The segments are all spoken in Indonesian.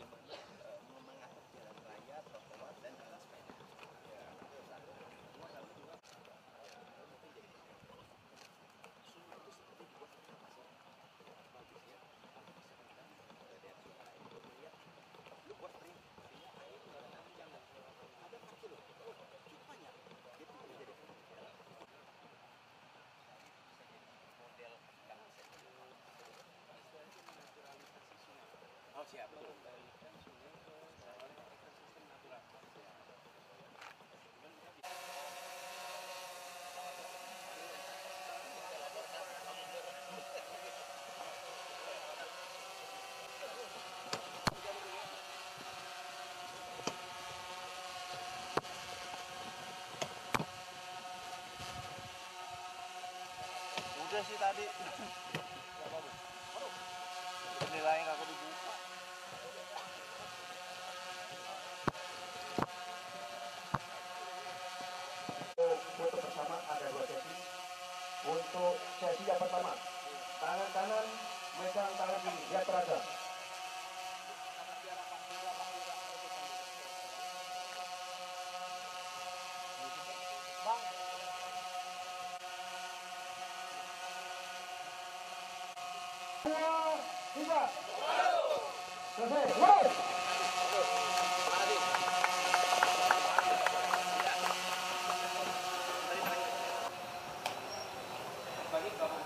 mengatur jalan raya, trotoar dan jalan sepeda. Oh siap, mengembalikan sungai ke ekosistem natural. Udah sih tadi. Nilainya nggak dibuka. Foto bersama ada 2 sesi. Untuk sesi yang pertama, tangan kanan megang tangan kiri, lihat teraga. Bang. 2, 3. Selesai. Bagi kamu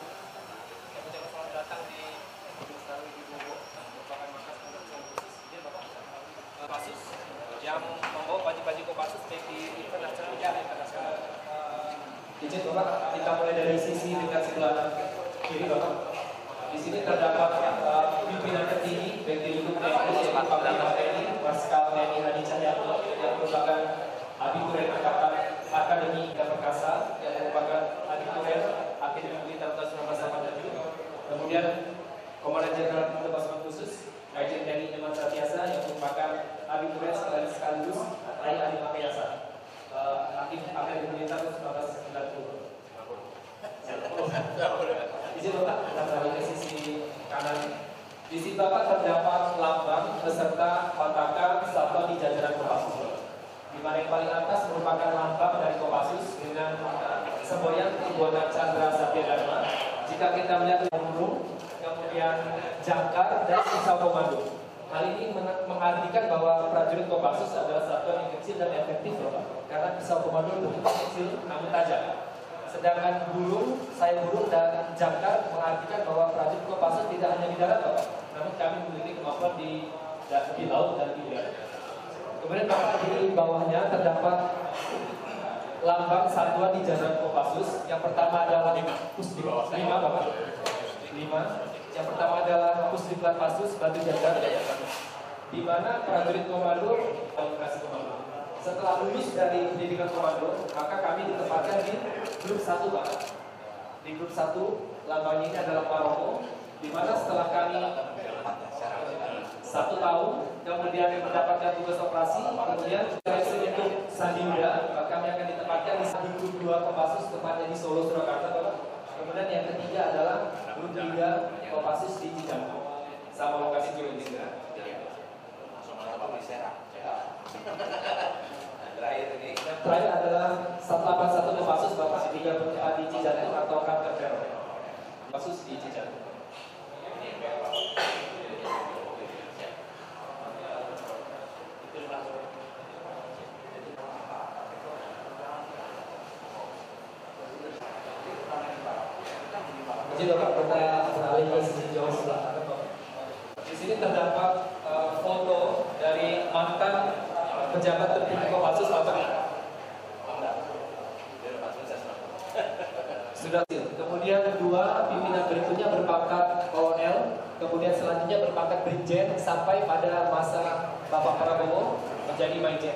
yang selamat datang di Gedung Star Wibowo, merupakan markas pemeriksaan khusus. Ini Bapak Kopassus yang membawa baju-baju Kopassus baik di event nasional dan internasional. Izin Bapak, kita mulai dari sisi dekat sebelah kiri Bapak. Di sini terdapat pimpinan tertinggi baik di lingkup TNI, yaitu Panglima TNI, Marskal TNI Hadi Cahyanto yang merupakan Abituren Angkatan Akademi Ika Perkasa yang merupakan Abituren Akademi Militer tahun 1987. Kemudian Komandan Jenderal Pasukan Khusus Majen TNI Iman Satiasa yang merupakan Abituren sekaligus Rai Adi Makayasa Akademi Militer tahun 1990. Izin Bapak, kita beralih ke sisi kanan. Di sisi Bapak terdapat lambang beserta patakan Satuan di jajaran Kopassus. Di mana yang paling atas merupakan lambang dari Kopassus dengan semboyan Buana Chandra Satya Dharma. Jika kita melihat burung, kemudian jangkar dan pisau komando. Hal ini mengartikan bahwa prajurit Kopassus adalah satuan yang kecil dan efektif, Bapak, karena pisau komando lebih kecil namun tajam. Sedangkan burung, sayap burung dan jangkar mengartikan bahwa prajurit Kopassus tidak hanya di darat, Bapak, namun kami memiliki kemampuan di laut dan di udara. Kemudian Bapak, di bawahnya terdapat lambang satuan di jajaran Kopassus. Yang pertama adalah Pusdiklat 5, Bapak. 5. Yang pertama adalah Pusdiklat Passus Batu Jajar, di mana prajurit komando kasih komando. Setelah lulus dari pendidikan komando, maka kami ditempatkan di grup 1, Pak. Di grup 1, lambangnya ini adalah Paromo, di mana setelah kami 1 tahun, kemudian mendapatkan tugas operasi, kemudian seleksi untuk Sandiuda, maka kami akan ditempatkan di grup 2 Kopassus, tepatnya di Solo, Surakarta, Bapak. Kemudian yang ketiga adalah grup 3 Kopassus di Cijantung, sama lokasi geologinya. Yang terakhir adalah 181 Kopassus, Bapak, di Cijantung atau kantor teror Kopassus di Cijantung. Jadi Bapak, kita beralih ke sisi jauh sebelah kanan, Bapak. Di sini terdapat foto dari mantan pejabat tertinggi Kopassus, Bapak. Sudah. Kemudian 2 pimpinan berikutnya berpangkat kolonel, kemudian selanjutnya berpangkat brigjen sampai pada masa Bapak Prabowo menjadi majen.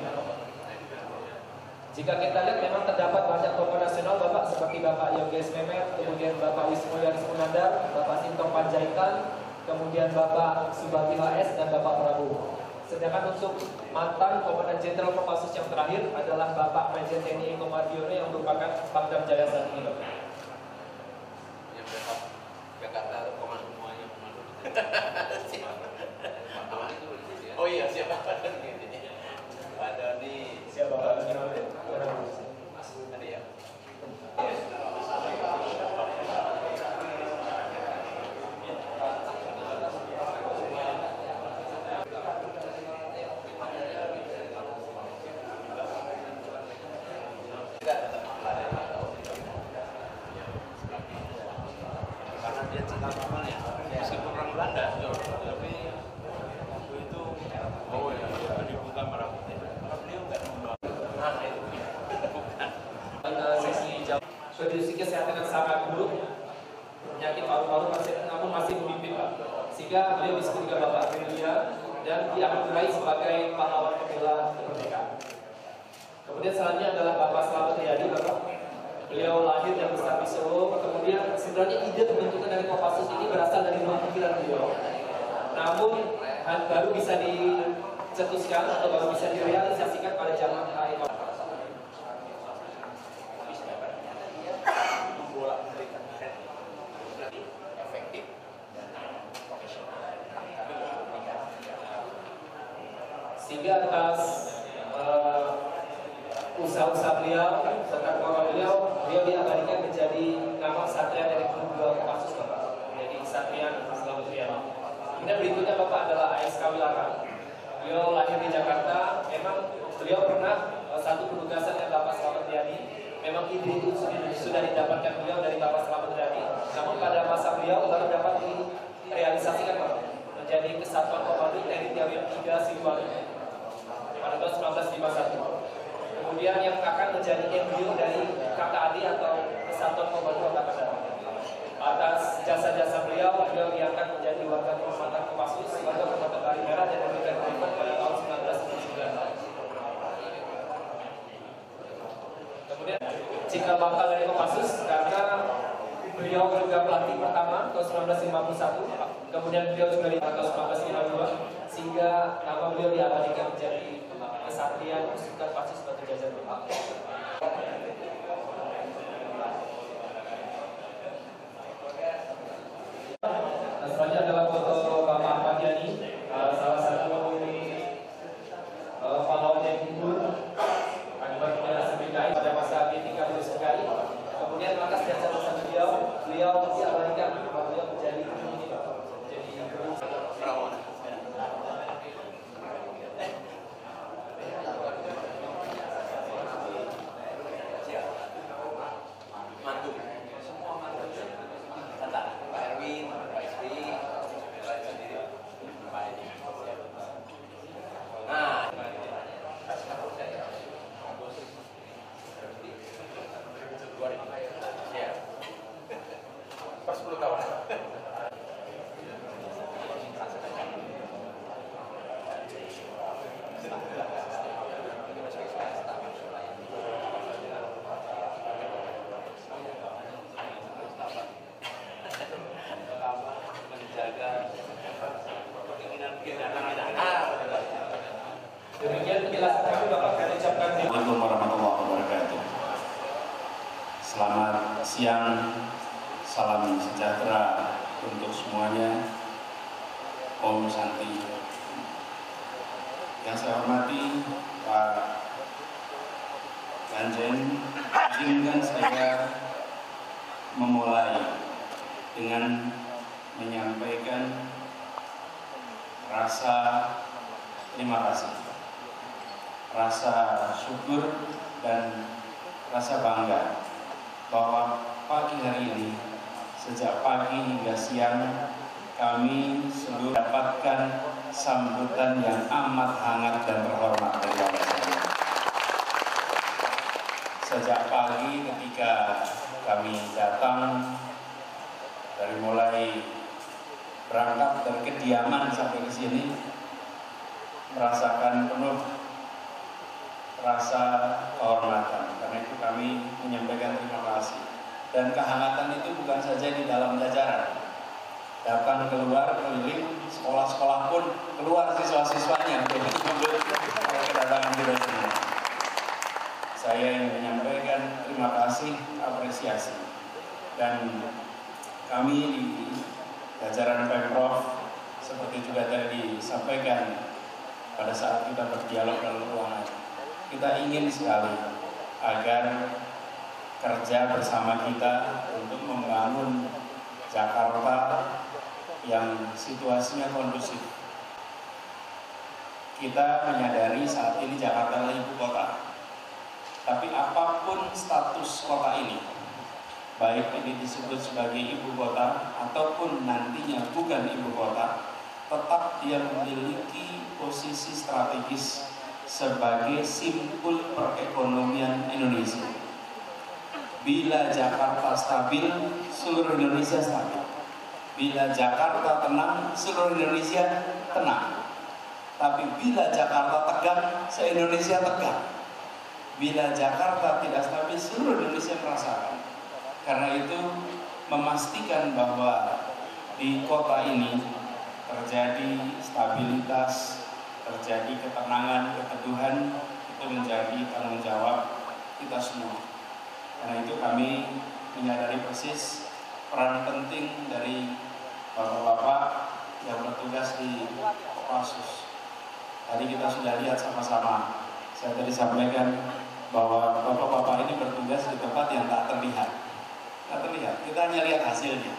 Jika kita lihat memang terdapat banyak tokoh nasional, Bapak, seperti Bapak Yoges Memet, kemudian Bapak Wismulyani Munandar, Bapak Sintong Panjaitan, kemudian Bapak Subagio HS dan Bapak Prabowo. Sedangkan untuk mantan Komandan Jenderal Kopassus yang terakhir adalah Bapak Majen TNI Eko Mardiono yang merupakan Pangdam Jaya saat ini, Bapak. Yang backup Jakarta komando semuanya komando. Oh iya. sehingga beliau disebut juga Bapak Gerilya dan dianugerahi sebagai pahlawan pembela kemerdekaan. Kemudian selanjutnya adalah Bapak Slamet Riyadi. Bapak, beliau lahir dan besar di Solo. Kemudian sebenarnya ide pembentukan dari Kopassus ini berasal dari ruang pikiran beliau, namun baru bisa dicetuskan atau baru bisa direalisasikan pada zaman akhir. Sehingga atas usaha-usaha beliau serta kemampuan beliau diabadikan menjadi nama kesatria dari kedua Kopassus Bapak, menjadi Kesatria Slamet Riyadi. Kemudian berikutnya Bapak adalah ASK Wilarang. Beliau lahir di Jakarta. Memang beliau pernah satu penugasan dengan Bapak Slamet Riyadi. Memang ide itu sudah didapatkan beliau dari Bapak Slamet Riyadi. Namun pada masa beliau baru dapat direalisasikan Bapak menjadi Kesatuan Komando Teritorial 3 Siliwangi pada tahun 1951. Kemudian yang akan menjadi embrio dari KKAD atau Kesatuan Komando Angkatan Darat. Atas jasa-jasa beliau diangkat menjadi warga kehormatan Kopassus, warga kehormatan Bali Merah dan diberikan privat pada tahun 1979. Kemudian cikal bakal dari Kopassus karena beliau juga pelatih pertama tahun 1951, kemudian beliau juga di tahun 1952, sehingga nama beliau diabadikan menjadi Kesatria Pasukan Kopassus Batu Jajar. Selanjutnya adalah foto Bapak Ahmad Yani, salah satu pahlawan yang gugur akibat penjelasan PKI pada masa P3 PKI. Kemudian atas jasa-jasa beliau diabadikan beliau menjadi ini Pak, menjadi perawat. Demikian penjelasan kami Bapak, kami ucapkan Assalamualaikum warahmatullahi wabarakatuh. Selamat siang, salam sejahtera untuk semuanya. Om Santi. Yang saya hormati Pak Ganjen, izinkan saya memulai dengan menyampaikan rasa terima kasih, rasa syukur dan rasa bangga bahwa pagi hari ini, sejak pagi hingga siang, kami selalu mendapatkan sambutan yang amat hangat dan terhormat dari Bapak saya. Sejak pagi ketika kami datang, dari mulai berangkat dari kediaman sampai ke sini, merasakan penuh rasa kehormatan. Karena itu kami menyampaikan terima kasih. Dan kehangatan itu bukan saja di dalam jajaran, datang keluar keliling sekolah-sekolah pun keluar siswa-siswanya untuk menyambut kedatangan kita semua. Saya ingin menyampaikan terima kasih, apresiasi, dan kami di jajaran Pemprov seperti juga tadi disampaikan pada saat kita berdialog dalam ruangan, kita ingin sekali agar kerja bersama kita untuk membangun Jakarta yang situasinya kondusif. Kita menyadari saat ini Jakarta adalah ibu kota, tapi apapun status kota ini, baik ini disebut sebagai ibu kota ataupun nantinya bukan ibu kota, tetap dia memiliki posisi strategis sebagai simpul perekonomian Indonesia. Bila Jakarta stabil, seluruh Indonesia stabil. Bila Jakarta tenang, seluruh Indonesia tenang. Tapi bila Jakarta tegang, se-Indonesia tegang. Bila Jakarta tidak stabil, seluruh Indonesia merasakan. Karena itu memastikan bahwa di kota ini terjadi stabilitas, terjadi ketenangan, keteduhan, itu menjadi tanggung jawab kita semua. Karena itu kami menyadari persis peran penting dari bapak-bapak yang bertugas di Kopassus. Tadi kita sudah lihat sama-sama. Saya tadi sampaikan bahwa bapak-bapak ini bertugas di tempat yang tak terlihat. Tak terlihat, kita hanya lihat hasilnya.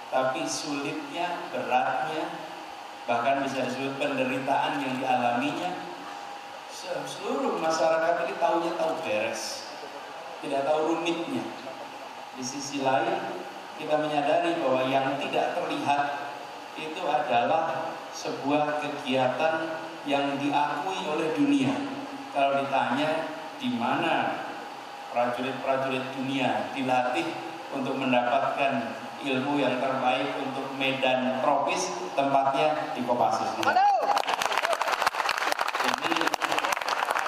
Tapi sulitnya, beratnya, bahkan bisa disebut penderitaan yang dialaminya, seluruh masyarakat ini tahunya tahu beres, tidak tahu rumitnya. Di sisi lain, kita menyadari bahwa yang tidak terlihat itu adalah sebuah kegiatan yang diakui oleh dunia. Kalau ditanya di mana prajurit-prajurit dunia dilatih untuk mendapatkan ilmu yang terbaik untuk medan tropis, tempatnya di Kopassus. Jadi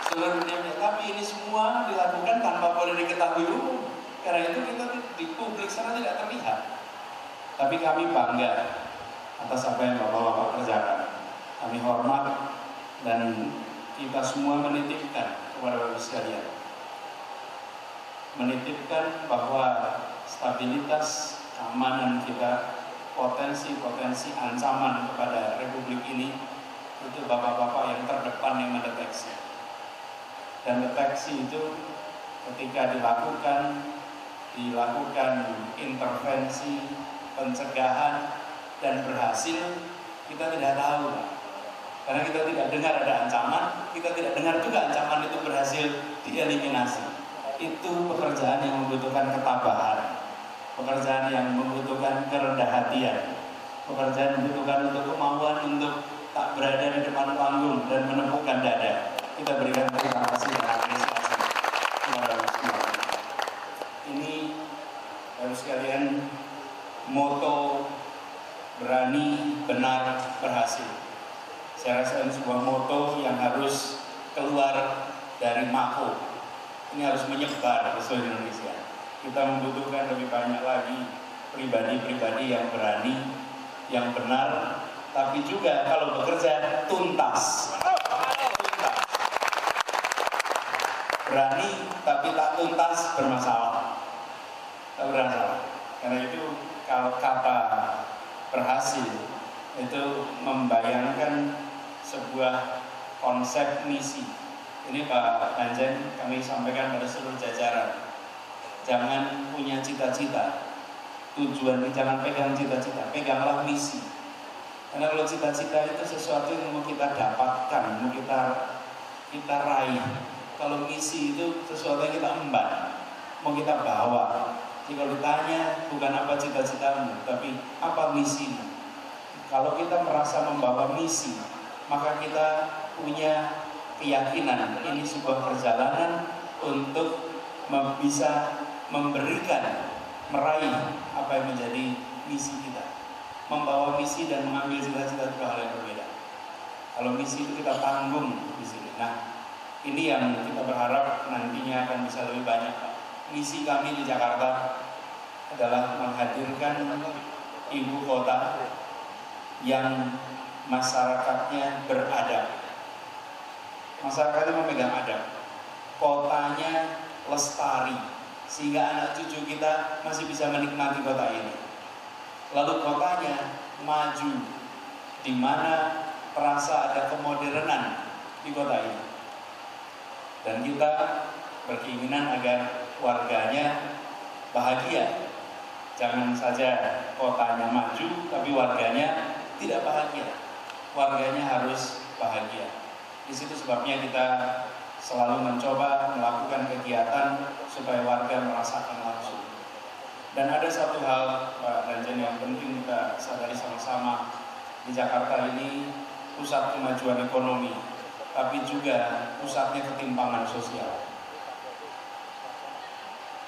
seluruh dunia, tapi ini semua dilakukan tanpa boleh diketahui umum. Karena itu kita di publik sana tidak terlihat. Tapi kami bangga atas apa yang bapak-bapak kerjakan. Kami hormat dan kita semua menitipkan kepada bapak sekalian, menitipkan bahwa stabilitas keamanan kita, potensi-potensi ancaman kepada republik ini, itu bapak-bapak yang terdepan yang mendeteksi. Dan deteksi itu ketika dilakukan intervensi, pencegahan, dan berhasil, kita tidak tahu. Karena kita tidak dengar ada ancaman, kita tidak dengar juga ancaman itu berhasil dieliminasi. Itu pekerjaan yang membutuhkan ketabahan, pekerjaan yang membutuhkan kerendah hatian, pekerjaan yang membutuhkan untuk kemauan untuk tak berada di depan panggung dan menepukkan dada. Kita berikan terima kasih dan apresiasi kepada semua. Ini harus sekalian moto berani, benar, berhasil. Saya rasa ini sebuah moto yang harus keluar dari Mako. Ini harus menyebar ke seluruh Indonesia. Kita membutuhkan lebih banyak lagi pribadi-pribadi yang berani, yang benar, tapi juga kalau bekerja tuntas. Berani tapi tak tuntas bermasalah. Tak bermasalah. Karena itu kalau kata berhasil itu membayangkan sebuah konsep misi. Ini Pak Danjen kami sampaikan pada seluruh jajaran. Jangan punya cita-cita, tujuan, jangan pegang cita-cita, peganglah misi. Karena kalau cita-cita itu sesuatu yang mau kita dapatkan, mau kita raih. Kalau misi itu sesuatu yang kita emban, mau kita bawa. Jadi kalau ditanya bukan apa cita-citamu, tapi apa misimu. Kalau kita merasa membawa misi, maka kita punya keyakinan ini sebuah perjalanan untuk bisa memberikan, meraih apa yang menjadi misi kita. Membawa misi dan mengambil cita-cita itu hal yang berbeda. Kalau misi itu kita tanggung di sini. Nah, ini yang kita berharap nantinya akan bisa lebih banyak. Misi kami di Jakarta adalah menghadirkan ibu kota yang masyarakatnya beradab. Masyarakatnya memegang adab. Kotanya lestari, sehingga anak cucu kita masih bisa menikmati kota ini. Lalu kotanya maju, di mana terasa ada kemodernan di kota ini. Dan kita berkeinginan agar warganya bahagia. Jangan saja kotanya maju, tapi warganya tidak bahagia. Warganya harus bahagia. Di situ sebabnya kita selalu mencoba melakukan kegiatan supaya warga merasakan langsung. Dan ada satu hal, Pak Danjen, yang penting kita sadari sama-sama. Di Jakarta ini pusat kemajuan ekonomi, tapi juga pusatnya ketimpangan sosial.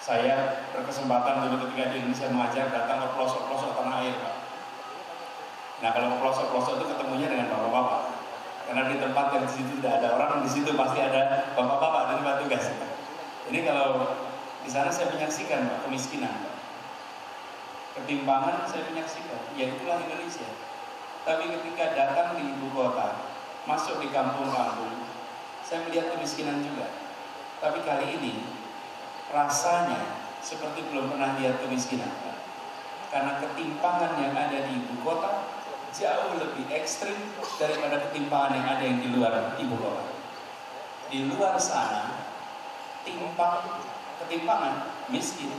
Saya berkesempatan dulu ketika di Indonesia mengajar datang ke pelosok-pelosok tanah air, Pak. Nah kalau pelosok-pelosok itu ketemunya dengan bapak-bapak. Karena di tempat yang di situ tidak ada orang, di situ pasti ada bapak-bapak di tempat tugas. Jadi kalau di sana saya menyaksikan Pak, kemiskinan, Pak. Ketimpangan saya menyaksikan, ya itulah Indonesia. Tapi ketika datang di ibu kota, masuk di kampung-kampung, saya melihat kemiskinan juga. Tapi kali ini rasanya seperti belum pernah lihat kemiskinan, Pak. Karena ketimpangan yang ada di ibu kota jauh lebih ekstrim daripada ketimpangan yang ada yang di luar ibu kota. Di luar sana ketimpangan miskin,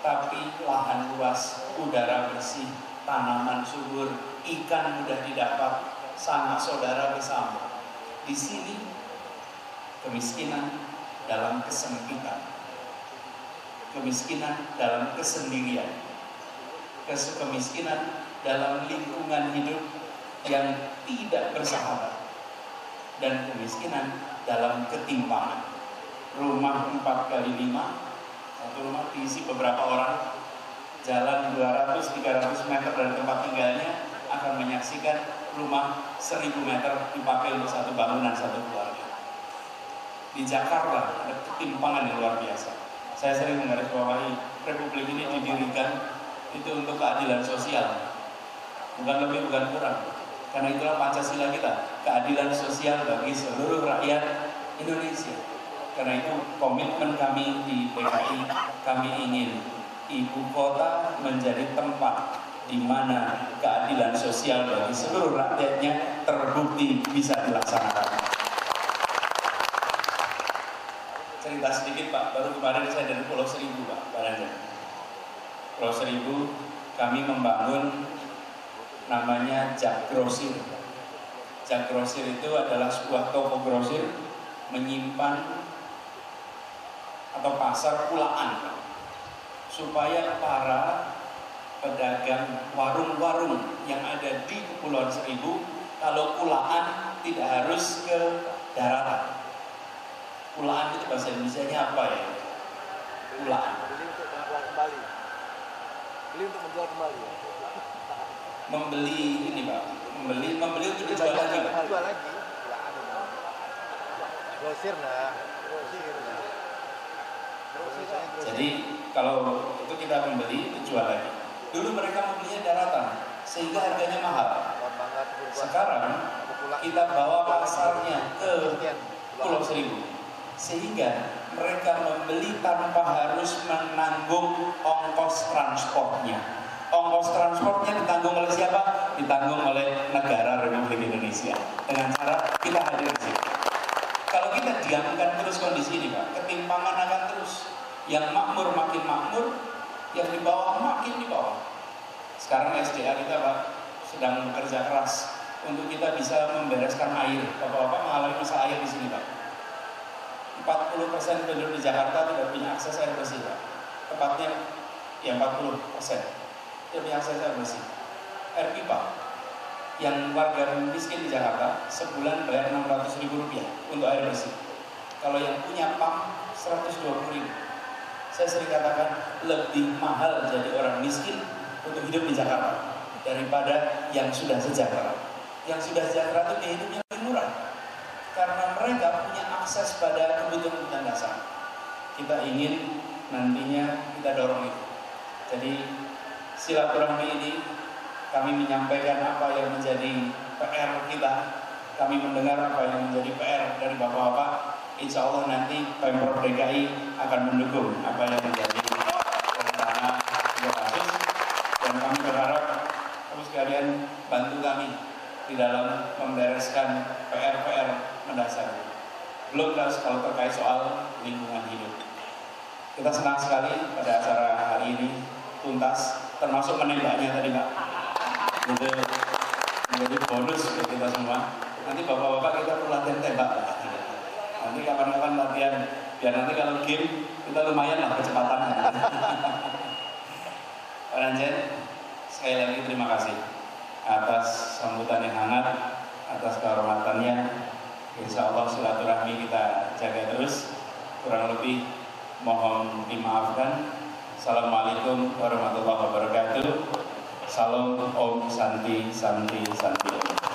tapi lahan luas, udara bersih, tanaman subur, ikan mudah didapat, sanak saudara bersama. Di sini kemiskinan dalam kesempitan, kemiskinan dalam kesendirian, kemiskinan dalam lingkungan hidup yang tidak bersahabat, dan kemiskinan dalam ketimpangan. Rumah 4x5, satu rumah diisi beberapa orang, jalan 200-300 meter dari tempat tinggalnya akan menyaksikan rumah 1000 meter dipakai untuk satu bangunan, satu keluarga. Di Jakarta ada ketimpangan yang luar biasa. Saya sering menggarisbawahi Republik ini didirikan itu untuk keadilan sosial, bukan lebih bukan kurang. Karena itulah Pancasila kita, keadilan sosial bagi seluruh rakyat Indonesia. Karena itu komitmen kami di PKI, kami ingin ibu kota menjadi tempat di mana keadilan sosial bagi seluruh rakyatnya terbukti bisa dilaksanakan. Cerita sedikit Pak, baru kemarin saya dari Pulau Seribu Pak, Pulau Seribu kami membangun namanya Jak Grosir. Jak Grosir itu adalah sebuah toko grosir menyimpan atau pasar pulaan, supaya para pedagang warung-warung yang ada di Kepulauan Seribu kalau pulaan tidak harus ke daratan. Pulaan itu bahasa Indonesianya apa ya? Pulaan. Beli untuk menjual kembali. Beli untuk menjual kembali. Membeli ini Pak, membeli untuk dijual lagi Pak. Jual lagi. Grosir nah. Jadi kalau itu kita membeli, itu jual lagi. Dulu mereka membelinya daratan, sehingga harganya mahal. Sekarang kita bawa pasarnya ke Pulau Seribu, sehingga mereka membeli tanpa harus menanggung ongkos transportnya. Ongkos transportnya ditanggung oleh siapa? Ditanggung oleh negara Republik Indonesia. Dengan cara kita hadir di sini. Kalau kita diamkan terus kondisi ini Pak, ketimpangan akan terus. Yang makmur makin makmur, yang di bawah makin di bawah. Sekarang SDA kita Pak sedang bekerja keras untuk kita bisa membereskan air. Bapak-bapak mengalami masalah air di sini Pak. 40% penduduk di Jakarta tidak punya akses air bersih Pak. Tepatnya ya 40% tidak punya akses air bersih. Air pipa yang warga miskin di Jakarta sebulan bayar Rp600.000 untuk air bersih. Kalau yang punya pump Rp120.000. Saya sering katakan lebih mahal jadi orang miskin untuk hidup di Jakarta daripada yang sudah sejahtera. Yang sudah sejahtera itu dia hidupnya lebih murah karena mereka punya akses pada kebutuhan dasar. Kita ingin nantinya kita dorong itu. Jadi silaturahmi ini kami menyampaikan apa yang menjadi PR kita. Kami mendengar apa yang menjadi PR dari bapak-bapak. Insya Allah nanti Pemprov DKI akan mendukung apa yang menjadi rencana kasus, dan kami berharap kamu sekalian bantu kami di dalam membereskan PR-PR mendasar. Belum kalau terkait soal lingkungan hidup. Kita senang sekali pada acara hari ini tuntas, termasuk menembaknya tadi Pak. Itu menjadi bonus untuk kita semua. Nanti bapak-bapak kita perlu latihan tembak Pak. Nanti kapan-kapan latihan, biar nanti kalau game kita lumayan lah kecepatan. Pak Danjen, sekali lagi terima kasih atas sambutan yang hangat, atas kehormatannya. Insya Allah silaturahmi kita jaga terus. Kurang lebih mohon dimaafkan. Assalamualaikum warahmatullahi wabarakatuh. Salam Om Santi Santi Santi Om.